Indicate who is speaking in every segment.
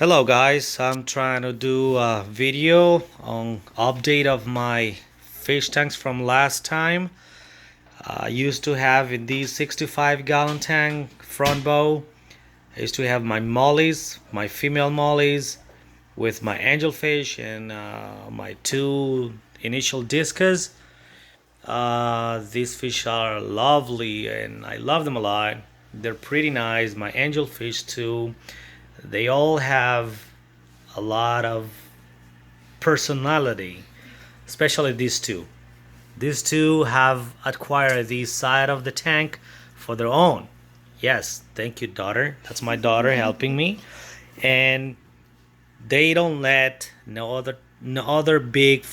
Speaker 1: Hello guys, I'm trying to do a video on update of my fish tanks from last time. I used to have in these 65-gallon tank front bow. I used to have my mollies, my female mollies with my angelfish and my two initial discus. These fish are lovely and I love them a lot. They're pretty nice. My angelfish too. They all have a lot of personality, especially these two. These two have acquired the side of the tank for their own. Yes, thank you, daughter. That's my daughter helping me. And they don't let no other big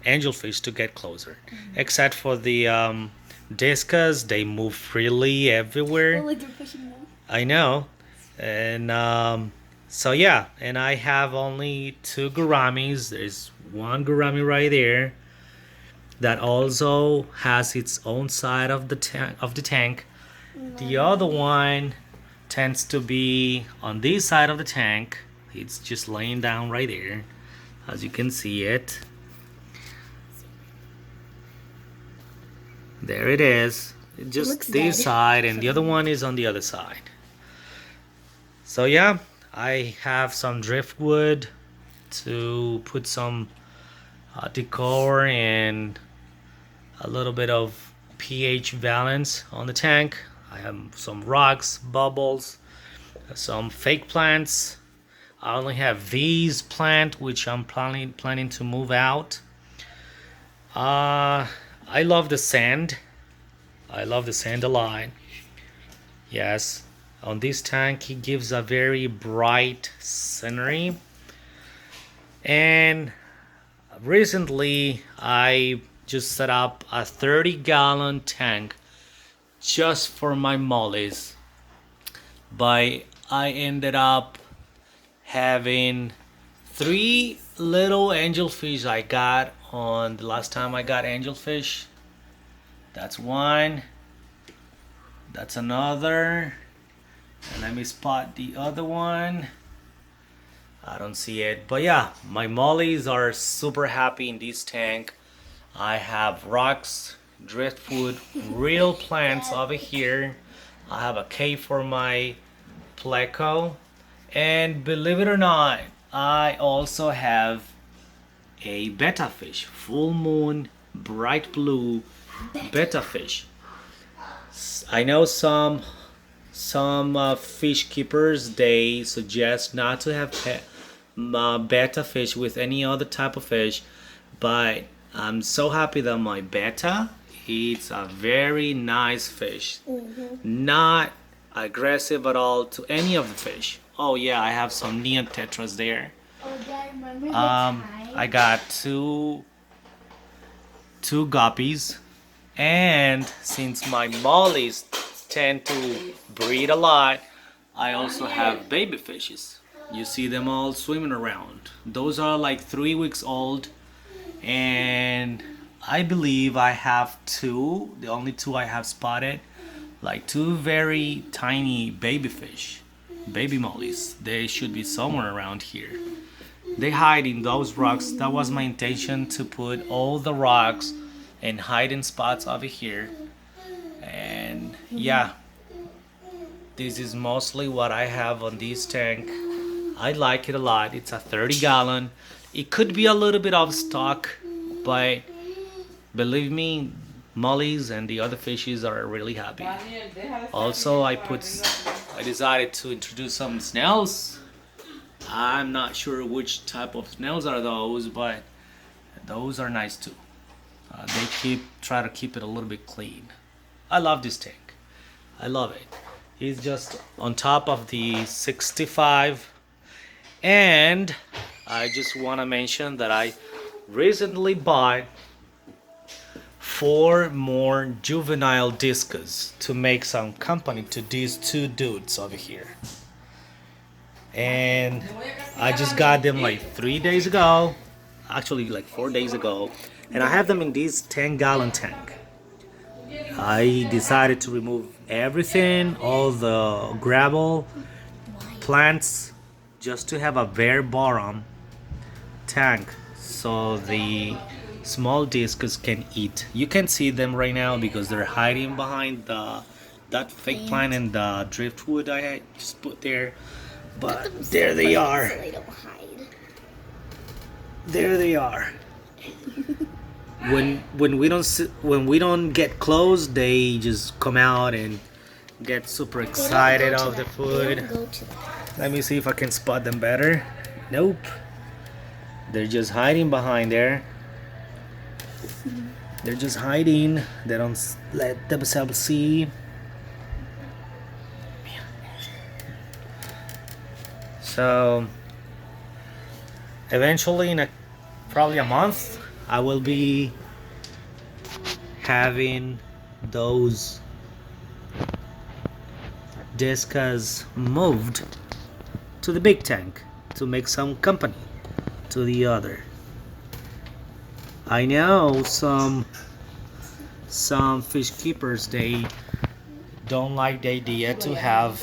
Speaker 1: angelfish to get closer, except for the discus. They move freely everywhere.
Speaker 2: Like you're pushing them.
Speaker 1: I know. And so yeah, and I have only two gouramis. There's one gourami right there that also has its own side of the tank. The other one tends to be on this side of the tank. It's just laying down right there, as you can see it. There it is. Just
Speaker 2: looks
Speaker 1: this
Speaker 2: dead.
Speaker 1: side, and the other one is on the other side. So yeah, I have some driftwood to put some decor and a little bit of pH balance on the tank. I have some rocks, bubbles, some fake plants. I only have these plant which I'm planning to move out. I love the sand. I love the sand a lot. Yes, on this tank it gives a very bright scenery. And recently I just set up a 30-gallon tank just for my mollies, but I ended up having three little angelfish I got on the last time I got angelfish. That's one, that's another, and let me spot the other one. I don't see it, but yeah, my mollies are super happy in this tank. I have rocks, driftwood, real plants over here. I have a cave for my pleco, and believe it or not, I also have a betta fish, full moon, bright blue betta fish. I know some fish keepers, they suggest not to have betta fish with any other type of fish, but I'm so happy that my betta, it's a very nice fish, not aggressive at all to any of the fish. Oh yeah, I have some neon tetras there.
Speaker 2: Oh, Dad, remember the
Speaker 1: I got two guppies, and since my mollies tend to breed a lot, I also have baby fishes. You see them all swimming around. Those are like 3 weeks old, and I believe I have two, the only two I have spotted, like two very tiny baby fish, baby mollies. They should be somewhere around here. They hide in those rocks. That was my intention, to put all the rocks and hiding spots over here. And yeah, this is mostly what I have on this tank. I like it a lot. It's a 30-gallon. It could be a little bit of stock, but believe me, mollies and the other fishes are really happy. Also, I decided to introduce some snails. I'm not sure which type of snails are those, but those are nice too. They try to keep it a little bit clean. I love this tank. I love it. It's just on top of the 65. And I just want to mention that I recently bought 4 more juvenile discus to make some company to these two dudes over here. And I just got them like 3 days ago, actually like 4 days ago, and I have them in this 10-gallon tank. I decided to remove everything, all the gravel, plants, just to have a bare bottom tank so the small discs can eat. You can see them right now because they're hiding behind the that fake plant and the driftwood I had just put there. But there they are.
Speaker 2: So they don't hide.
Speaker 1: There they are. When we don't get close, they just come out and get super excited of the food.
Speaker 2: Go to that.
Speaker 1: Let me see if I can spot them better. Nope. They're just hiding behind there. They're just hiding. They don't let themselves see. So eventually, in probably a month, I will be having those discas moved to the big tank to make some company to the other. I know some fish keepers, they don't like the idea to have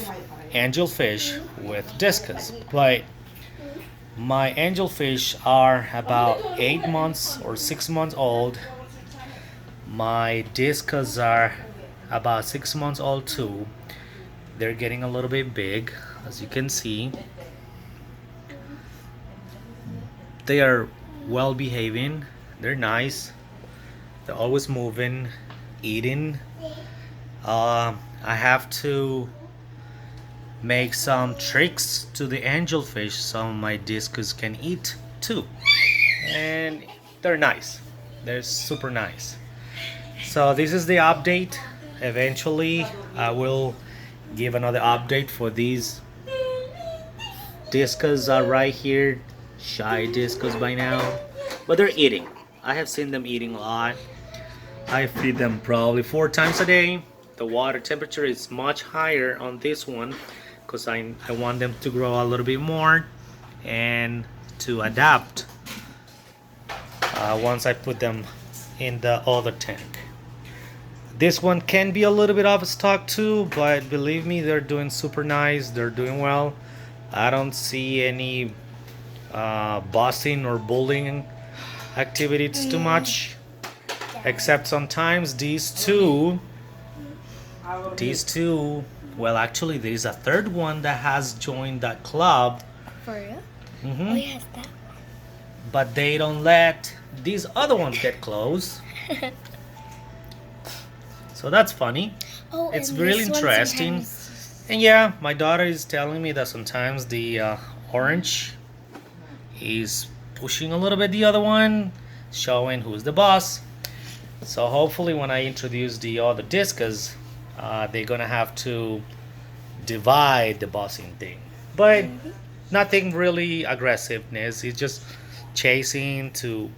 Speaker 1: angelfish with discus, but my angelfish are about 8 months or 6 months old. My discus are about 6 months old too. They're getting a little bit big, as you can see. They are well behaving. They're nice. They're always moving, eating. I have to make some tricks to the angelfish so my discus can eat too. And they're nice. They're super nice. So this is the update. Eventually I will give another update for these discus are right here. Shy discus by now. But they're eating. I have seen them eating a lot. I feed them probably 4 times a day. The water temperature is much higher on this one because I want them to grow a little bit more and to adapt once I put them in the other tank. This one can be a little bit off stock too, but believe me, they're doing super nice. They're doing well. I don't see any bossing or bullying activities too much, except sometimes these two, well, actually there is a third one that has joined that club.
Speaker 2: For real?
Speaker 1: Mm-hmm.
Speaker 2: Oh, yes, that
Speaker 1: But they don't let these other ones get close. So that's funny.
Speaker 2: Oh,
Speaker 1: It's
Speaker 2: and
Speaker 1: really
Speaker 2: this one
Speaker 1: interesting.
Speaker 2: sometimes-
Speaker 1: And yeah, my daughter is telling me that sometimes the orange is pushing a little bit the other one, showing who's the boss. So hopefully when I introduce the other discus, they're gonna have to divide the bossing thing. But nothing really aggressiveness. It's just chasing to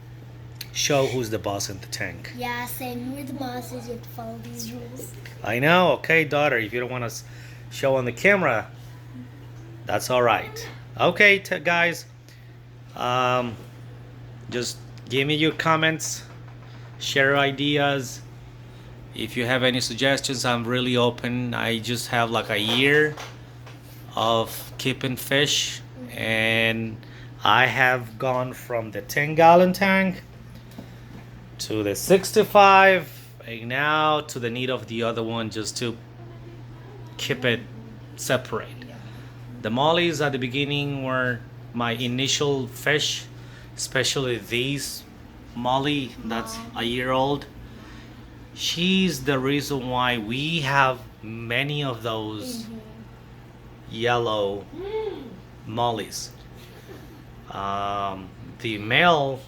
Speaker 1: show who's the boss in the tank.
Speaker 2: Yeah, same. We're the bosses. You have to follow these rules.
Speaker 1: I know. Okay, daughter, if you don't want to show on the camera, that's all right. Okay, guys. Just give me your comments, share your ideas. If you have any suggestions, I'm really open. I just have like a year of keeping fish, and I have gone from the 10-gallon tank to the 65, and now to the need of the other one just to keep it separate. The mollies at the beginning were my initial fish, especially these molly that's a year old. She's the reason why we have many of those yellow mollies. The male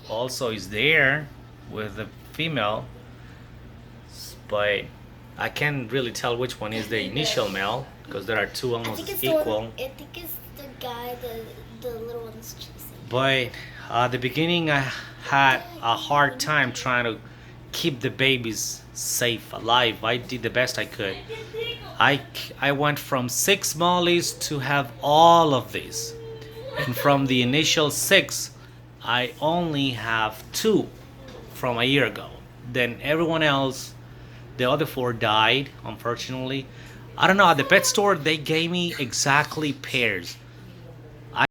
Speaker 1: also is there with the female, but I can't really tell which one is the initial male because there are two
Speaker 2: I think
Speaker 1: almost
Speaker 2: it's
Speaker 1: equal.
Speaker 2: I think it's the guy the little one's chasing.
Speaker 1: But at the beginning, I had a hard time trying to keep the babies safe, alive. I did the best I could. I went from 6 mollies to have all of these. And from the initial 6, I only have 2 from a year ago. Then everyone else, the other 4 died, unfortunately. I don't know, at the pet store, they gave me exactly pairs.